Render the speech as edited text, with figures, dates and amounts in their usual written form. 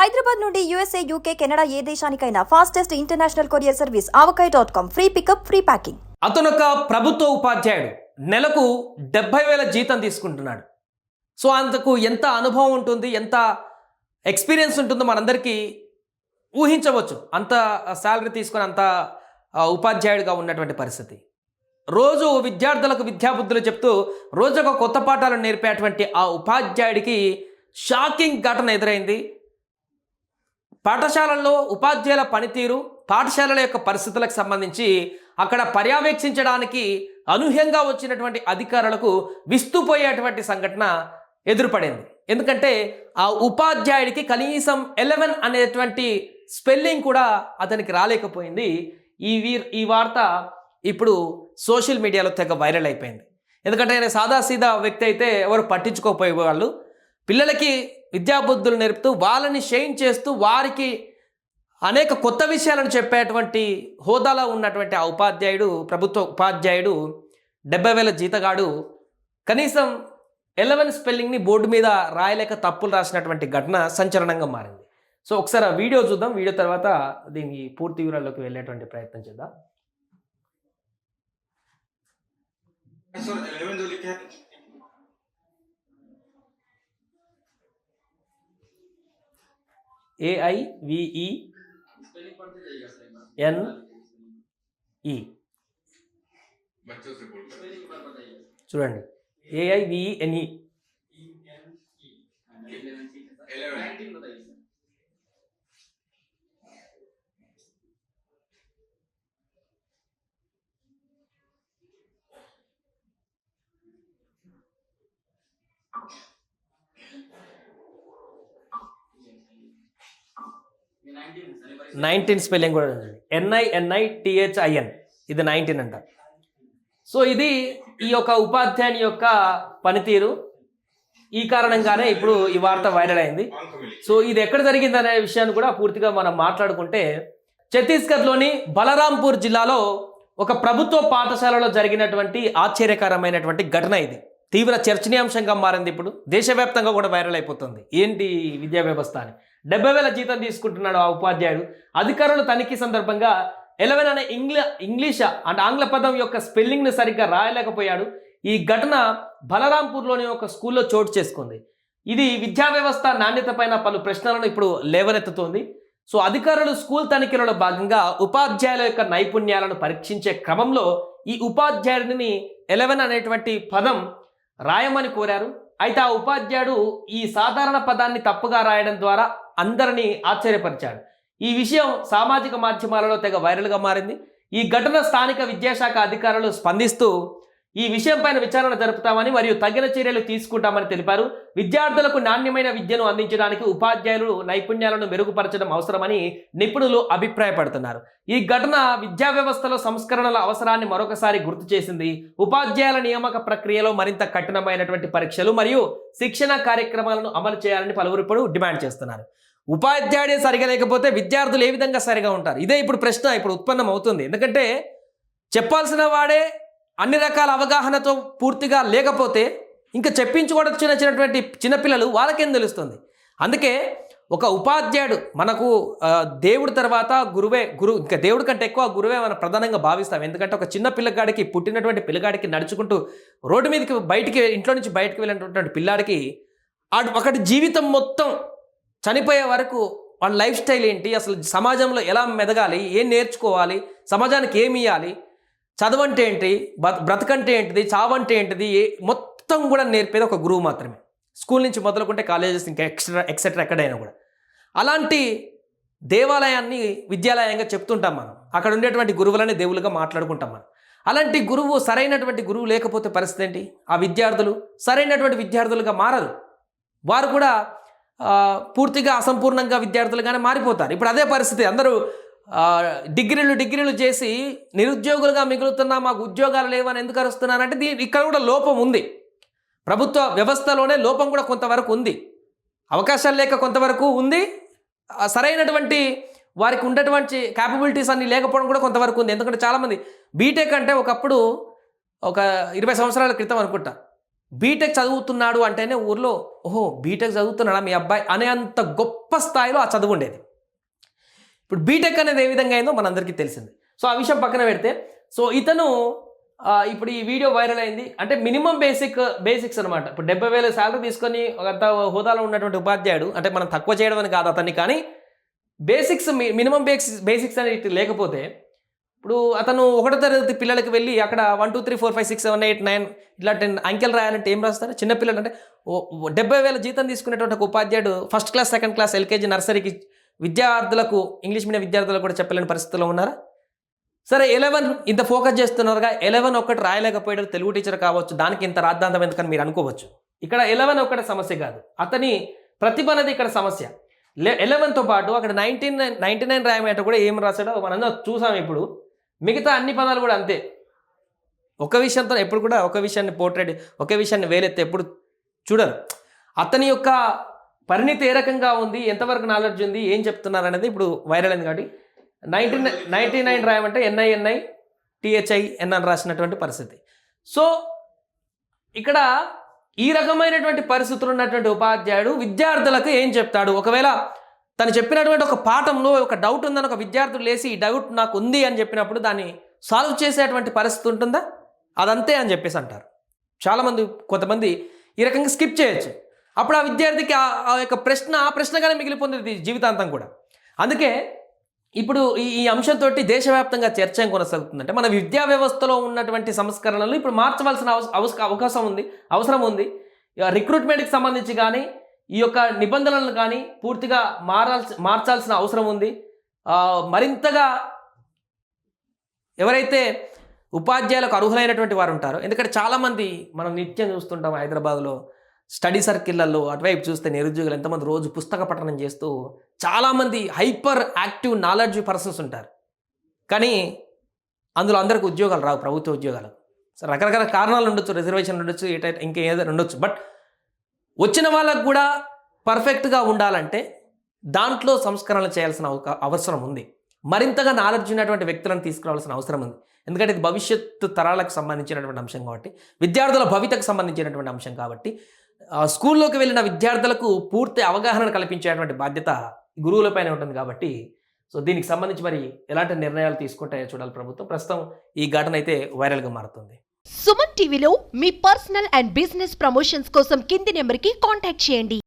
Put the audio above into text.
హైదరాబాద్ నుండి USA, UK, Canada ఏ దేశానికైనా fastest international courier service avocai.com. Free pickup, free packing. అతనొక ప్రభుత్వ ఉపాధ్యాయుడు, నెలకు 70,000 జీతం తీసుకుంటున్నాడు. సో అంతకు ఎంత అనుభవం ఉంటుంది, ఎంత ఎక్స్పీరియన్స్ ఉంటుందో మనందరికీ ఊహించవచ్చు. అంత శాలరీ తీసుకొని అంత ఉపాధ్యాయుడిగా ఉన్నటువంటి పరిస్థితి. రోజు విద్యార్థులకు విద్యాబుద్ధులు చెప్తూ రోజుకు కొత్త పాఠాలు నేర్పేటువంటి ఆ ఉపాధ్యాయుడికి షాకింగ్ ఘటన ఎదురైంది. పాఠశాలల్లో ఉపాధ్యాయుల పనితీరు, పాఠశాలల యొక్క పరిస్థితులకు సంబంధించి అక్కడ పర్యవేక్షించడానికి అనూహ్యంగా వచ్చినటువంటి అధికారులకు విస్తుపోయేటువంటి సంఘటన ఎదురుపడింది. ఎందుకంటే ఆ ఉపాధ్యాయుడికి కనీసం 11 అనేటువంటి స్పెల్లింగ్ కూడా అతనికి రాలేకపోయింది. ఈ వార్త ఇప్పుడు సోషల్ మీడియాలో తెగ వైరల్ అయిపోయింది. ఎందుకంటే ఆయన సాదాసీదా వ్యక్తి అయితే ఎవరు పట్టించుకోపోయే వాళ్ళు. పిల్లలకి విద్యాబుద్ధులు నేర్పుతూ వాళ్ళని షైన్ చేస్తూ వారికి అనేక కొత్త విషయాలను చెప్పేటువంటి హోదాలో ఉన్నటువంటి ఆ ఉపాధ్యాయుడు, ప్రభుత్వ ఉపాధ్యాయుడు, 70,000 జీతగాడు కనీసం 11 స్పెల్లింగ్ని బోర్డు మీద రాయలేక తప్పులు రాసినటువంటి ఘటన సంచలనంగా మారింది. సో ఒకసారి ఆ వీడియో చూద్దాం. వీడియో తర్వాత దీని పూర్తి వివరాల్లోకి వెళ్ళేటువంటి ప్రయత్నం చేద్దాం. AIVENE చూడండి, AIVENE. స్పెల్లింగ్ కూడా NINITHIN, ఇది 19 అంట. సో ఇది ఈ యొక్క ఉపాధ్యాయుని యొక్క పనితీరు. ఈ కారణంగానే ఇప్పుడు ఈ వార్త వైరల్ అయింది. సో ఇది ఎక్కడ జరిగిందనే విషయాన్ని కూడా పూర్తిగా మనం మాట్లాడుకుంటే, ఛత్తీస్గఢ్లోని బలరాంపూర్ జిల్లాలో ఒక ప్రభుత్వ పాఠశాలలో జరిగినటువంటి ఆశ్చర్యకరమైనటువంటి ఘటన ఇది. తీవ్ర చర్చనీయాంశంగా మారింది. ఇప్పుడు దేశవ్యాప్తంగా కూడా వైరల్ అయిపోతుంది. ఏంటి విద్యా వ్యవస్థ అని. 70,000 జీతం తీసుకుంటున్నాడు ఆ ఉపాధ్యాయుడు. అధికారులు తనిఖీ సందర్భంగా 11 అనే ఇంగ్లీష్ అంటే ఆంగ్ల పదం యొక్క స్పెల్లింగ్ని సరిగ్గా రాయలేకపోయాడు. ఈ ఘటన బలరాంపూర్లోని ఒక స్కూల్లో చోటు చేసుకుంది. ఇది విద్యా వ్యవస్థ నాణ్యత పైన పలు ప్రశ్నలను ఇప్పుడు లేవనెత్తుతోంది. సో అధికారులు స్కూల్ తనిఖీలలో భాగంగా ఉపాధ్యాయుల యొక్క నైపుణ్యాలను పరీక్షించే క్రమంలో ఈ ఉపాధ్యాయుడిని 11 అనేటువంటి పదం రాయమని కోరారు. అయితే ఆ ఉపాధ్యాయుడు ఈ సాధారణ పదాన్ని తప్పుగా రాయడం ద్వారా అందరినీ ఆశ్చర్యపరిచాడు. ఈ విషయం సామాజిక మాధ్యమాలలో తెగ వైరల్గా మారింది. ఈ ఘటన స్థానిక విద్యాశాఖ అధికారులు స్పందిస్తూ ఈ విషయంపైన విచారణ జరుపుతామని మరియు తగిన చర్యలు తీసుకుంటామని తెలిపారు. విద్యార్థులకు నాణ్యమైన విద్యను అందించడానికి ఉపాధ్యాయులు నైపుణ్యాలను మెరుగుపరచడం అవసరమని నిపుణులు అభిప్రాయపడుతున్నారు. ఈ ఘటన విద్యా వ్యవస్థలో సంస్కరణల అవసరాన్ని మరొకసారి గుర్తు చేసింది. ఉపాధ్యాయుల నియామక ప్రక్రియలో మరింత కఠినమైనటువంటి పరీక్షలు మరియు శిక్షణ కార్యక్రమాలను అమలు చేయాలని పలువురు ఇప్పుడు డిమాండ్ చేస్తున్నారు. ఉపాధ్యాయుడే సరిగా లేకపోతే విద్యార్థులు ఏ విధంగా సరిగా ఉంటారు? ఇదే ఇప్పుడు ప్రశ్న ఇప్పుడు ఉత్పన్నం అవుతుంది. ఎందుకంటే చెప్పాల్సిన వాడే అన్ని రకాల అవగాహనతో పూర్తిగా లేకపోతే ఇంకా చెప్పించుకోవడం చిన్నటువంటి చిన్నపిల్లలు వాళ్ళకేం తెలుస్తుంది? అందుకే ఒక ఉపాధ్యాయుడు మనకు దేవుడి తర్వాత గురువు, ఇంకా దేవుడి కంటే ఎక్కువ గురువే మనం ప్రధానంగా భావిస్తాం. ఎందుకంటే ఒక చిన్న పిల్లగాడికి, పుట్టినటువంటి పిల్లగాడికి నడుచుకుంటూ రోడ్డు మీదకి ఇంట్లో నుంచి బయటకు వెళ్ళినటువంటి పిల్లాడికి ఒకటి జీవితం మొత్తం చనిపోయే వరకు వాళ్ళ లైఫ్ స్టైల్ ఏంటి, అసలు సమాజంలో ఎలా మెదగాలి, ఏం నేర్చుకోవాలి, సమాజానికి ఏమి ఇవ్వాలి, చదవంటే ఏంటి, బ్రతకంటే ఏంటిది, చావంటే ఏంటిది, మొత్తం కూడా నేర్పేది ఒక గురువు మాత్రమే. స్కూల్ నుంచి మొదలుకుంటే కాలేజెస్ ఇంకా ఎక్సెట్రా ఎక్కడైనా కూడా. అలాంటి దేవాలయాన్ని విద్యాలయంగా చెప్తుంటాం మనం. అక్కడ ఉండేటువంటి గురువులనే దేవులుగా మాట్లాడుకుంటాం మనం. అలాంటి గురువు, సరైనటువంటి గురువు లేకపోతే పరిస్థితి ఏంటి? ఆ విద్యార్థులు సరైనటువంటి విద్యార్థులుగా మారరు. వారు కూడా పూర్తిగా అసంపూర్ణంగా విద్యార్థులుగానే మారిపోతారు. ఇప్పుడు అదే పరిస్థితి. అందరూ డిగ్రీలు చేసి నిరుద్యోగులుగా మిగులుతున్నా, మాకు ఉద్యోగాలు లేవని ఎందుకు అరుస్తున్నారంటే ఇక్కడ కూడా లోపం ఉంది. ప్రభుత్వ వ్యవస్థలోనే లోపం కూడా కొంతవరకు ఉంది. అవకాశాలు లేక కొంతవరకు ఉంది. సరైనటువంటి వారికి ఉన్నటువంటి క్యాపబిలిటీస్ అన్నీ లేకపోవడం కూడా కొంతవరకు ఉంది. ఎందుకంటే చాలామంది బీటెక్ అంటే ఒకప్పుడు ఒక 20 సంవత్సరాల క్రితం అనుకుంటా బీటెక్ చదువుతున్నాడు అంటేనే ఊర్లో ఓహో బీటెక్ చదువుతున్నాడా మీ అబ్బాయి అనే అంత గొప్ప స్థాయిలో ఆ చదువు ఉండేది. ఇప్పుడు బీటెక్ అనేది ఏ విధంగా అయిందో మనందరికీ తెలిసింది. సో ఆ విషయం పక్కన పెడితే, సో ఇతను ఇప్పుడు ఈ వీడియో వైరల్ అయింది అంటే మినిమం బేసిక్స్ అనమాట. ఇప్పుడు 70,000 శాలరీ తీసుకొని అంత హోదాలో ఉన్నటువంటి ఉపాధ్యాయుడు, అంటే మనం తక్కువ చేయడం అని కాదు అతన్ని, కానీ బేసిక్స్ మినిమం బేసిక్స్ అనేది లేకపోతే, ఇప్పుడు అతను 1వ తరగతి పిల్లలకి వెళ్ళి అక్కడ 1 2 3 4 5 6 7 8 9 ఇట్లా 10 అంకెలు రాయాలంటే ఏం రాస్తారు? చిన్నపిల్లలు అంటే 70,000 జీతం తీసుకునేటువంటి ఒక ఉపాధ్యాయుడు first class second class LKG నర్సరీకి విద్యార్థులకు, ఇంగ్లీష్ మీడియం విద్యార్థులకు కూడా చెప్పలేని పరిస్థితిలో ఉన్నారా? సరే 11 ఇంత ఫోకస్ చేస్తున్నారుగా, 11 ఒక్కటి రాయలేకపోయాడు తెలుగు టీచర్ కావచ్చు, దానికి ఇంత రాద్ధాంతం ఎందుకని మీరు అనుకోవచ్చు. ఇక్కడ 11 ఒక్కటి సమస్య కాదు, అతని ప్రతిభ అనేది ఇక్కడ సమస్య. 11తో పాటు అక్కడ 99 రాయమంటే కూడా ఏం రాశాడో మనం చూసాం. ఇప్పుడు మిగతా అన్ని పదాలు కూడా అంతే. ఒక విషయంతో ఎప్పుడు కూడా ఒక విషయాన్ని పోర్ట్రేట్, ఒకే విషయాన్ని వేలెత్తే ఎప్పుడు చూడరు. అతని యొక్క పరిణితి ఏ రకంగా ఉంది, ఎంతవరకు నాలెడ్జ్ ఉంది, ఏం చెప్తున్నారు అనేది ఇప్పుడు వైరల్ అయింది. కాబట్టి 99 రాయమంటే NINI THIN అని రాసినటువంటి పరిస్థితి. సో ఇక్కడ ఈ రకమైనటువంటి పరిస్థితులు ఉన్నటువంటి ఉపాధ్యాయుడు విద్యార్థులకు ఏం చెప్తాడు? ఒకవేళ తను చెప్పినటువంటి ఒక పాఠంలో ఒక డౌట్ ఉందని ఒక విద్యార్థులు లేసి ఈ డౌట్ నాకు ఉంది అని చెప్పినప్పుడు దాన్ని సాల్వ్ చేసేటువంటి పరిస్థితి ఉంటుందా? అదంతే అని చెప్పేసి అంటారు చాలామంది. కొంతమంది ఈ రకంగా స్కిప్ చేయొచ్చు. అప్పుడు ఆ విద్యార్థికి ఆ యొక్క ఆ ప్రశ్నగానే మిగిలిపోతుంది జీవితాంతం కూడా. అందుకే ఇప్పుడు ఈ అంశంతో దేశవ్యాప్తంగా చర్చ ఏం కొనసాగుతుందంటే, మన విద్యా వ్యవస్థలో ఉన్నటువంటి సంస్కరణలు ఇప్పుడు మార్చవలసిన అవసరం ఉంది. రిక్రూట్మెంట్కి సంబంధించి కానీ ఈ యొక్క నిబంధనలను కానీ పూర్తిగా మార్చాల్సిన అవసరం ఉంది. మరింతగా ఎవరైతే ఉపాధ్యాయులకు అర్హులైనటువంటి వారు ఉంటారో, ఎందుకంటే చాలామంది మనం నిత్యం చూస్తుంటాం హైదరాబాద్లో స్టడీ సర్కిళ్లలో, అటువైపు చూస్తే నిరుద్యోగులు ఎంతమంది రోజు పుస్తక పఠనం చేస్తూ చాలామంది హైపర్ యాక్టివ్ నాలెడ్జ్ పర్సన్స్ ఉంటారు. కానీ అందులో అందరికి ఉద్యోగాలు రావు, ప్రభుత్వ ఉద్యోగాలు. సో రకరకాల కారణాలు ఉండొచ్చు, రిజర్వేషన్ ఉండొచ్చు, ఇంకేదైనా ఉండొచ్చు. బట్ వచ్చిన వాళ్ళకు కూడా పర్ఫెక్ట్గా ఉండాలంటే దాంట్లో సంస్కరణలు చేయాల్సిన అవసరం ఉంది. మరింతగా నాలెడ్జ్ ఉన్నటువంటి వ్యక్తులను తీసుకురావాల్సిన అవసరం ఉంది. ఎందుకంటే ఇది భవిష్యత్తు తరాలకు సంబంధించినటువంటి అంశం కాబట్టి, విద్యార్థుల భవితకు సంబంధించినటువంటి అంశం కాబట్టి, స్కూల్లోకి వెళ్ళిన విద్యార్థులకు పూర్తి అవగాహన కల్పించేటువంటి బాధ్యత గురువులపైన ఉంటుంది. కాబట్టి సో దీనికి సంబంధించి మరి ఎలాంటి నిర్ణయాలు తీసుకుంటాయో చూడాలి ప్రభుత్వం. ప్రస్తుతం ఈ ఘటన అయితే వైరల్గా మారుతుంది. సుమన్ టీవీలో మీ పర్సనల్ అండ్ బిజినెస్ ప్రమోషన్స్ కోసం కింది నెంబర్కి కాంటాక్ట్ చేయండి.